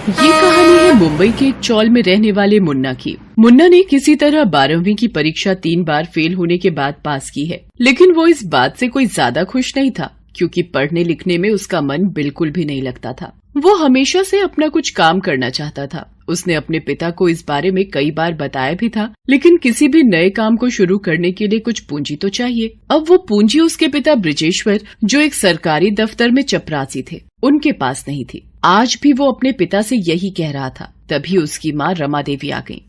ये कहानी है मुंबई के एक चौल में रहने वाले मुन्ना की। मुन्ना ने किसी तरह 12वीं की परीक्षा 3 बार फेल होने के बाद पास की है, लेकिन वो इस बात से कोई ज्यादा खुश नहीं था क्योंकि पढ़ने लिखने में उसका मन बिल्कुल भी नहीं लगता था। वो हमेशा से अपना कुछ काम करना चाहता था। उसने अपने पिता को इस बारे में कई बार बताया भी था, लेकिन किसी भी नए काम को शुरू करने के लिए कुछ पूंजी तो चाहिए। अब वो पूंजी उसके पिता ब्रिजेश्वर, जो एक सरकारी दफ्तर में चपरासी थे, उनके पास नहीं थी। आज भी वो अपने पिता से यही कह रहा था, तभी उसकी माँ रमा देवी आ गई।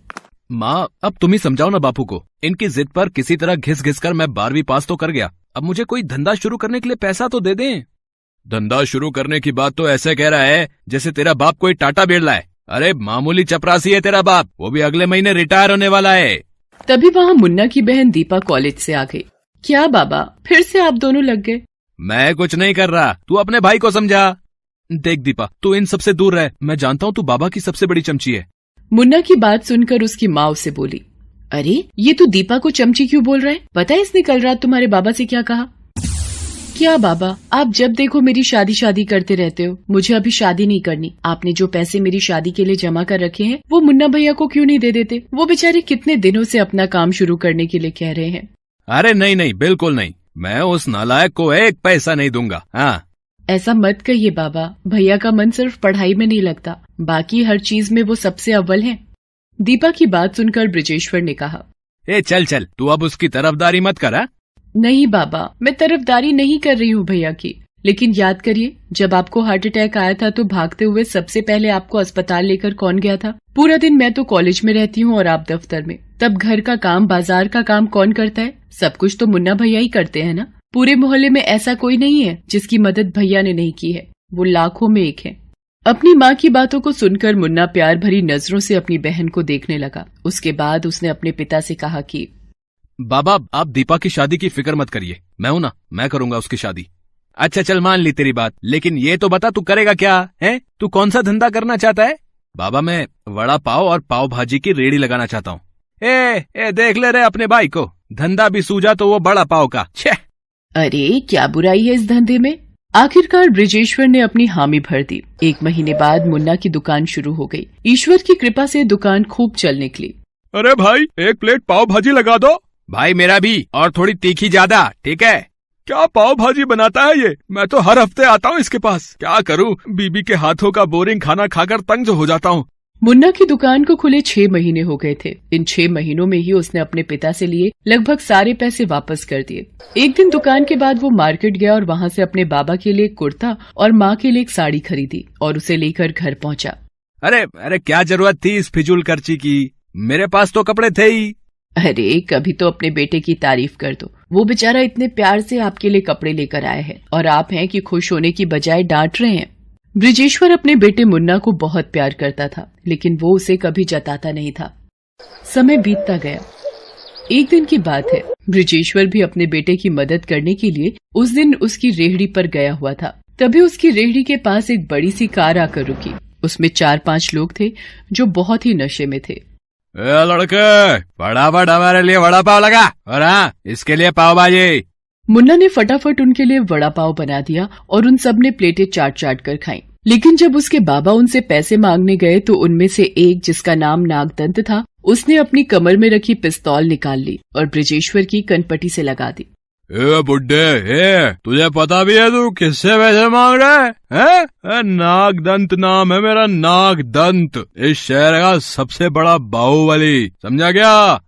माँ, अब तुम ही समझाओ ना बापू को। इनकी जिद पर किसी तरह घिस घिस कर मैं 12वीं पास तो कर गया। अब मुझे कोई धंधा शुरू करने के लिए पैसा तो दे दें। धंधा शुरू करने की बात तो ऐसे कह रहा है जैसे तेरा बाप कोई टाटा बिरला है। अरे मामूली चपरासी है तेरा बाप, वो भी अगले महीने रिटायर होने वाला है। तभी वहाँ मुन्ना की बहन दीपा कॉलेज से आ गई। क्या बाबा, फिर से आप दोनों लग गए? मैं कुछ नहीं कर रहा, तू अपने भाई को समझा। देख दीपा, तू इन सबसे दूर रह। मैं जानता हूँ तू बाबा की सबसे बड़ी चमची है। मुन्ना की बात सुनकर उसकी माँ उससे बोली, अरे ये तू दीपा को चमची क्यों बोल रहा है? पता है इसने कल रात तुम्हारे बाबा से क्या कहा? क्या बाबा, आप जब देखो मेरी शादी शादी करते रहते हो। मुझे अभी शादी नहीं करनी। आपने जो पैसे मेरी शादी के लिए जमा कर रखे हैं वो मुन्ना भैया को क्यों नहीं दे देते? वो बेचारे कितने दिनों से अपना काम शुरू करने के लिए कह रहे हैं। अरे नहीं नहीं, बिल्कुल नहीं। मैं उस नालायक को एक पैसा नहीं दूंगा। हाँ, ऐसा मत कहिए बाबा। भैया का मन सिर्फ पढ़ाई में नहीं लगता, बाकी हर चीज में वो सबसे अव्वल हैं। दीपा की बात सुनकर ब्रिजेश्वर ने कहा, ए चल चल, तू अब उसकी तरफदारी मत कर। हा? नहीं बाबा, मैं तरफदारी नहीं कर रही हूँ भैया की, लेकिन याद करिए जब आपको हार्ट अटैक आया था तो भागते हुए सबसे पहले आपको अस्पताल लेकर कौन गया था? पूरा दिन मैं तो कॉलेज में रहती हूँ और आप दफ्तर में। तब घर का काम, बाजार का काम कौन करता है? सब कुछ तो मुन्ना भैया ही करते हैं ना। पूरे मोहल्ले में ऐसा कोई नहीं है जिसकी मदद भैया ने नहीं की है। वो लाखों में एक है। अपनी माँ की बातों को सुनकर मुन्ना प्यार भरी नजरों से अपनी बहन को देखने लगा। उसके बाद उसने अपने पिता से कहा कि बाबा, आप दीपा की शादी की फिक्र मत करिए। मैं हूं ना, मैं करूंगा उसकी शादी। अच्छा चल, मान ली तेरी बात, लेकिन ये तो बता तू करेगा क्या है? तू कौन सा धंधा करना चाहता है? बाबा, मैं वड़ा पाव और पाव भाजी की रेड़ी लगाना चाहता हूँ। ए देख ले रहे अपने भाई को, धंधा भी सूझा तो वो बड़ा पाव का। छे! अरे क्या बुराई है इस धंधे में? आखिरकार ब्रिजेश्वर ने अपनी हामी भर दी। 1 महीने बाद मुन्ना की दुकान शुरू हो गई। ईश्वर की कृपा से दुकान खूब चल निकली। अरे भाई, 1 प्लेट पाव भाजी लगा दो। भाई मेरा भी, और थोड़ी तीखी ज्यादा, ठीक है? क्या पाव भाजी बनाता है ये? मैं तो हर हफ्ते आता हूँ इसके पास। क्या करूँ, बीबी के हाथों का बोरिंग खाना खाकर तंग हो जाता हूँ। मुन्ना की दुकान को खुले 6 महीने हो गए थे। इन 6 महीनों में ही उसने अपने पिता से लिए लगभग सारे पैसे वापस कर दिए। एक दिन दुकान के बाद वो मार्केट गया और वहाँ से अपने बाबा के लिए एक कुर्ता और माँ के लिए एक साड़ी खरीदी और उसे लेकर घर पहुँचा। अरे क्या जरूरत थी इस फिजूल खर्ची की? मेरे पास तो कपड़े थे ही। अरे कभी तो अपने बेटे की तारीफ कर दो। वो बेचारा इतने प्यार से आपके लिए कपड़े लेकर आए हैं और आप हैं कि खुश होने की बजाय डांट रहे हैं। ब्रिजेश्वर अपने बेटे मुन्ना को बहुत प्यार करता था, लेकिन वो उसे कभी जताता नहीं था। समय बीतता गया। एक दिन की बात है, ब्रिजेश्वर भी अपने बेटे की मदद करने के लिए उस दिन उसकी रेहड़ी पर गया हुआ था। तभी उसकी रेहड़ी के पास एक बड़ी सी कार आकर रुकी। उसमें 4-5 लोग थे जो बहुत ही नशे में थे। ए लड़के, फटाफट हमारे लिए वड़ा पाव लगा, और हाँ, इसके लिए पाव भाजी। मुन्ना ने फटाफट उनके लिए वड़ा पाव बना दिया और उन सब ने प्लेटें चाट चाट कर खाईं। लेकिन जब उसके बाबा उनसे पैसे मांगने गए तो उनमें से एक, जिसका नाम नागदंत था, उसने अपनी कमर में रखी पिस्तौल निकाल ली और ब्रिजेश्वर की कनपटी से लगा दी। ए बुड्ढे, तुझे पता भी है तू किससे पैसे मांग रहा है? नागदंत नाम है मेरा, नागदंत। इस शहर का सबसे बड़ा बाहुबली, समझा क्या?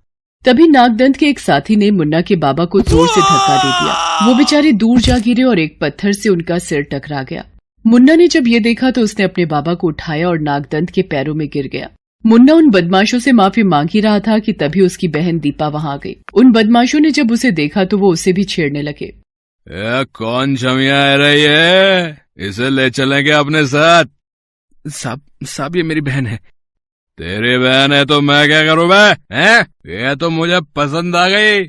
तभी नागदंत के एक साथी ने मुन्ना के बाबा को जोर से धक्का दे दिया। वो बेचारे दूर जा गिरे और एक पत्थर से उनका सिर टकरा गया। मुन्ना ने जब ये देखा तो उसने अपने बाबा को उठाया और नागदंत के पैरों में गिर गया। मुन्ना उन बदमाशों से माफी मांग ही रहा था कि तभी उसकी बहन दीपा वहाँ आ गई। उन बदमाशों ने जब उसे देखा तो वो उसे भी छेड़ने लगे। कौन छमिया है रही है? इसे ले चलेंगे अपने साथ। साहब ये मेरी बहन है। तेरी बहन है तो मैं क्या करूँ मैं? ये तो मुझे पसंद आ गई।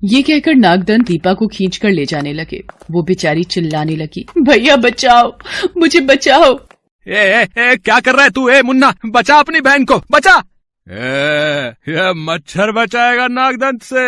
ये कहकर नागदंत दीपा को खींचकर ले जाने लगे। वो बेचारी चिल्लाने लगी, भैया बचाओ, मुझे बचाओ। क्या कर रहा है तू? मुन्ना, बचा अपनी बहन को, बचा। ये मच्छर बचाएगा नागदंत से?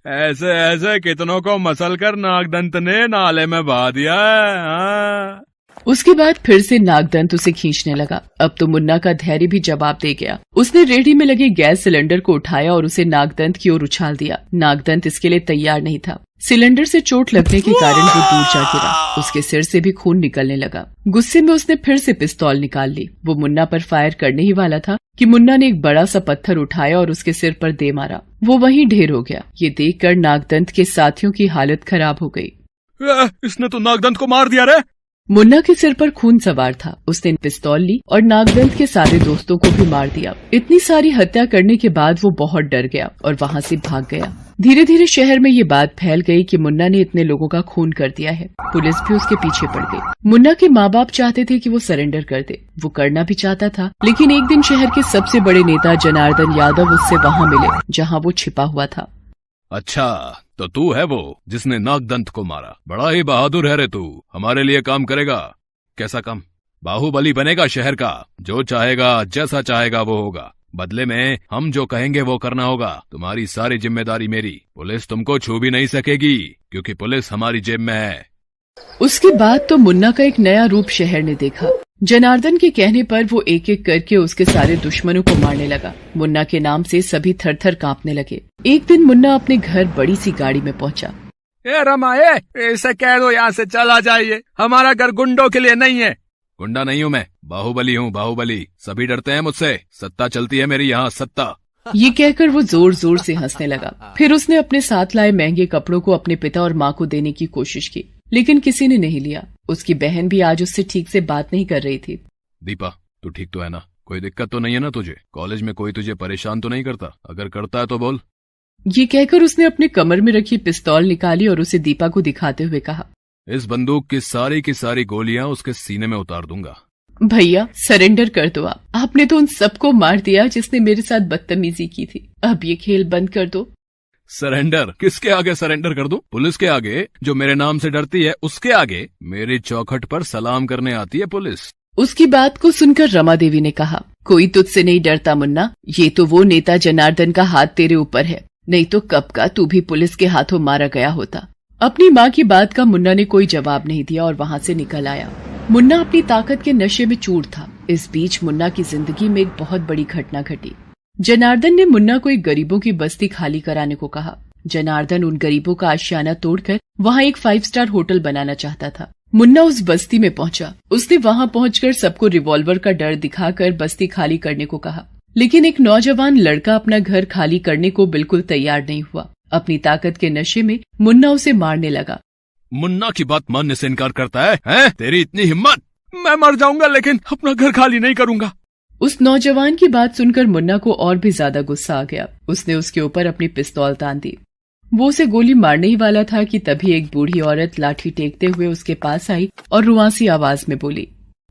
ऐसे कितनों को मसल कर नागदंत ने नाले में बहा दिया है। उसके बाद फिर से नागदंत उसे खींचने लगा। अब तो मुन्ना का धैर्य भी जवाब दे गया। उसने रेहड़ी में लगे गैस सिलेंडर को उठाया और उसे नागदंत की ओर उछाल दिया। नागदंत इसके लिए तैयार नहीं था। सिलेंडर से चोट लगने के कारण वो दूर जा गिरा। उसके सिर से भी खून निकलने लगा। गुस्से में उसने फिर से पिस्तौल निकाल ली। वो मुन्ना पर फायर करने ही वाला था कि मुन्ना ने एक बड़ा सा पत्थर उठाया और उसके सिर पर दे मारा। वो वहीं ढेर हो गया। ये देखकर नागदंत के साथियों की हालत खराब हो गई। इसने तो नागदंत को मार दिया रे। मुन्ना के सिर पर खून सवार था। उसने पिस्तौल ली और नागदंत के सारे दोस्तों को भी मार दिया। इतनी सारी हत्या करने के बाद वो बहुत डर गया और वहाँ से भाग गया। धीरे धीरे शहर में ये बात फैल गई कि मुन्ना ने इतने लोगों का खून कर दिया है। पुलिस भी उसके पीछे पड़ गई। मुन्ना के माँ बाप चाहते थे कि वो सरेंडर कर दे। वो करना भी चाहता था, लेकिन एक दिन शहर के सबसे बड़े नेता जनार्दन यादव उससे वहाँ मिले जहाँ वो छिपा हुआ था। अच्छा, तो तू है वो जिसने नागदंत को मारा। बड़ा ही बहादुर है रे तू। हमारे लिए काम करेगा। कैसा काम? बाहुबली बनेगा शहर का। जो चाहेगा, जैसा चाहेगा वो होगा। बदले में हम जो कहेंगे वो करना होगा। तुम्हारी सारी जिम्मेदारी मेरी। पुलिस तुमको छू भी नहीं सकेगी क्योंकि पुलिस हमारी जेब में है। उसके बाद तो मुन्ना का एक नया रूप शहर ने देखा। जनार्दन के कहने पर वो एक एक करके उसके सारे दुश्मनों को मारने लगा। मुन्ना के नाम से सभी थर थर कांपने लगे। एक दिन मुन्ना अपने घर बड़ी सी गाड़ी में पहुंचा। ए रमा, इसे कह दो यहाँ से चला जाइए। हमारा घर गुंडों के लिए नहीं है। गुंडा नहीं हूँ मैं, बाहुबली हूँ, बाहुबली। सभी डरते हैं मुझसे। सत्ता चलती है मेरी यहाँ, सत्ता। ये कहकर वो जोर जोर से हंसने लगा। फिर उसने अपने साथ लाए महंगे कपड़ों को अपने पिता और माँ को देने की कोशिश की, लेकिन किसी ने नहीं लिया। उसकी बहन भी आज उससे ठीक से बात नहीं कर रही थी। दीपा, तू ठीक तो है ना? कोई दिक्कत तो नहीं है ना तुझे? कॉलेज में कोई तुझे परेशान तो नहीं करता? अगर करता है तो बोल। ये कहकर उसने अपने कमर में रखी पिस्तौल निकाली और उसे दीपा को दिखाते हुए कहा, इस बंदूक की सारी गोलियां उसके सीने में उतार दूंगा। भैया सरेंडर कर दो। आपने तो उन सबको मार दिया जिसने मेरे साथ बदतमीजी की थी। अब ये खेल बंद कर दो। सरेंडर? किसके आगे सरेंडर कर दूं? पुलिस के आगे, जो मेरे नाम से डरती है उसके आगे। मेरी चौखट पर सलाम करने आती है पुलिस। उसकी बात को सुनकर रमा देवी ने कहा, कोई तुझसे नहीं डरता मुन्ना। ये तो वो नेता जनार्दन का हाथ तेरे ऊपर है, नहीं तो कब का तू भी पुलिस के हाथों मारा गया होता। अपनी माँ की बात का मुन्ना ने कोई जवाब नहीं दिया और वहाँ से निकल आया। मुन्ना अपनी ताकत के नशे में चूर था। इस बीच मुन्ना की जिंदगी में एक बहुत बड़ी घटना घटी। जनार्दन ने मुन्ना को एक गरीबों की बस्ती खाली कराने को कहा। जनार्दन उन गरीबों का आशियाना तोड़कर वहाँ एक 5 स्टार होटल बनाना चाहता था। मुन्ना उस बस्ती में पहुंचा। उसने वहाँ पहुंचकर सबको रिवॉल्वर का डर दिखाकर बस्ती खाली करने को कहा, लेकिन एक नौजवान लड़का अपना घर खाली करने को बिल्कुल तैयार नहीं हुआ। अपनी ताकत के नशे में मुन्ना उसे मारने लगा। मुन्ना की बात मानने से इनकार करता है, हैं? तेरी इतनी हिम्मत? मैं मर जाऊंगा लेकिन अपना घर खाली नहीं करूंगा। उस नौजवान की बात सुनकर मुन्ना को और भी ज्यादा गुस्सा आ गया। उसने उसके ऊपर अपनी पिस्तौल तान दी। वो उसे गोली मारने ही वाला था कि तभी एक बूढ़ी औरत लाठी टेकते हुए उसके पास आई और रुआंसी आवाज में बोली,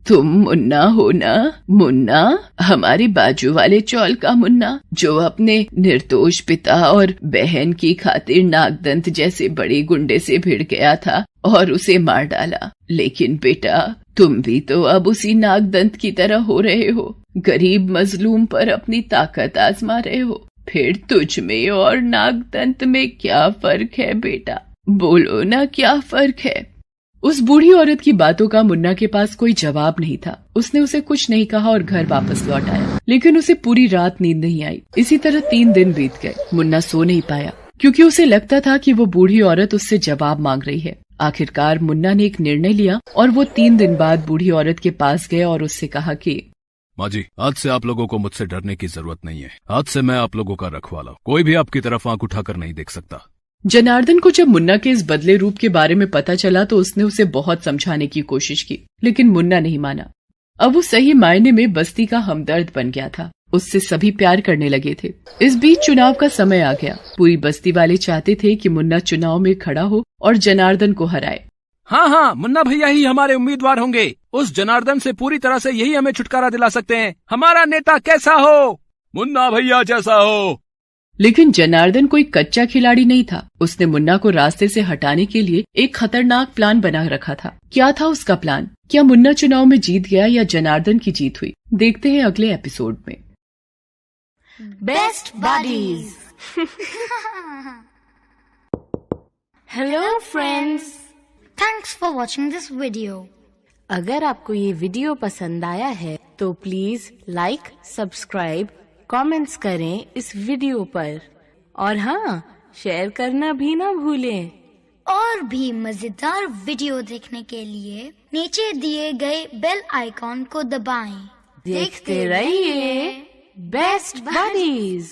तुम मुन्ना हो ना? मुन्ना, हमारे बाजू वाले चौल का मुन्ना, जो अपने निर्दोष पिता और बहन की खातिर नागदंत जैसे बड़े गुंडे से भिड़ गया था और उसे मार डाला। लेकिन बेटा, तुम भी तो अब उसी नागदंत की तरह हो रहे हो। गरीब मजलूम पर अपनी ताकत आजमा रहे हो। फिर तुझ में और नागदंत में क्या फर्क है बेटा? बोलो ना, क्या फर्क है? उस बूढ़ी औरत की बातों का मुन्ना के पास कोई जवाब नहीं था। उसने उसे कुछ नहीं कहा और घर वापस लौट आया, लेकिन उसे पूरी रात नींद नहीं आई। इसी तरह 3 दिन बीत गए। मुन्ना सो नहीं पाया क्योंकि उसे लगता था कि वो बूढ़ी औरत उससे जवाब मांग रही है। आखिरकार मुन्ना ने एक निर्णय लिया और वो 3 दिन बाद बूढ़ी औरत के पास गया और उससे कहा कि माँ जी, आज से आप लोगों को मुझसे डरने की जरूरत नहीं है। आज से मैं आप लोगों का रखवाला हूँ। कोई भी आपकी तरफ आंख उठाकर नहीं देख सकता। जनार्दन को जब मुन्ना के इस बदले रूप के बारे में पता चला तो उसने उसे बहुत समझाने की कोशिश की, लेकिन मुन्ना नहीं माना। अब वो सही मायने में बस्ती का हमदर्द बन गया था। उससे सभी प्यार करने लगे थे। इस बीच चुनाव का समय आ गया। पूरी बस्ती वाले चाहते थे कि मुन्ना चुनाव में खड़ा हो और जनार्दन को हराए। हाँ, मुन्ना भैया ही हमारे उम्मीदवार होंगे। उस जनार्दन से पूरी तरह से यही हमें छुटकारा दिला सकते हैं। हमारा नेता कैसा हो? मुन्ना भैया जैसा हो। लेकिन जनार्दन कोई कच्चा खिलाड़ी नहीं था। उसने मुन्ना को रास्ते से हटाने के लिए एक खतरनाक प्लान बना रखा था। क्या था उसका प्लान? क्या मुन्ना चुनाव में जीत गया या जनार्दन की जीत हुई? देखते हैं अगले एपिसोड में। Best buddies. Hello friends. Thanks for watching this video. अगर आपको ये वीडियो पसंद आया है तो प्लीज लाइक, सब्सक्राइब, कमेंट्स करें इस वीडियो पर और हाँ, शेयर करना भी ना भूलें। और भी मजेदार वीडियो देखने के लिए नीचे दिए गए बेल आइकॉन को दबाएं। देखते रहिए बेस्ट बडीज।